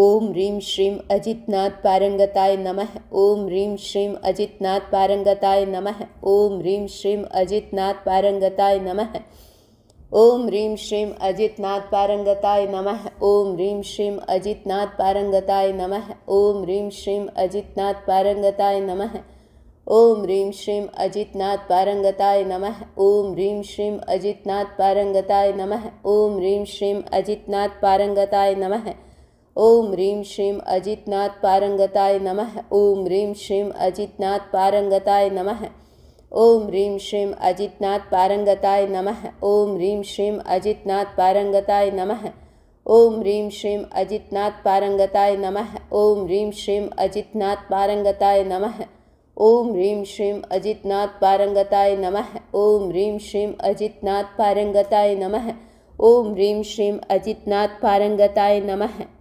ओम ह्रीं श्रीं अजितनाथ पारंगताय नमः। ओम ह्रीं श्रीं अजितनाथ पारंगताय नमः। ओम ह्रीं श्रीं अजितनाथ पारंगताय नमः। ओम ह्रीं श्रीं अजितनाथ पारंगताय नमः। ओम ह्रीं श्रीं अजितनाथ पारंगताय नमः। ओम ह्रीं श्रीं अजितनाथ पारंगताय नमः। ओम ह्रीं श्रीं अजितनाथ पारंगताय नमः। ओम ह्रीं श्रीं अजितनाथ पारंगताय नमः। ओम ह्रीं श्रीं अजितनाथ पारंगताय नमः। ओम ह्रीं श्रीं अजितनाथ पारंगताय नमः। ओम ह्रीं श्रीं अजितनाथ पारंगताय नमः। ओम ह्रीं श्रीं अजितनाथ पारंगताय नमः। ओम ह्रीं श्रीं अजितनाथ पारंगताय नमः। ओम ह्रीं श्रीं अजितनाथ पारंगताय नमः। ओम ह्रीं श्रीं अजितनाथ पारंगताय नमः। ओम ह्रीं श्रीं अजितनाथ पारंगताय नमः। ओम ह्रीं श्रीं अजितनाथ पारंगताय नमः। ओम ह्रीं श्रीं अजितनाथ पारंगताय नमः।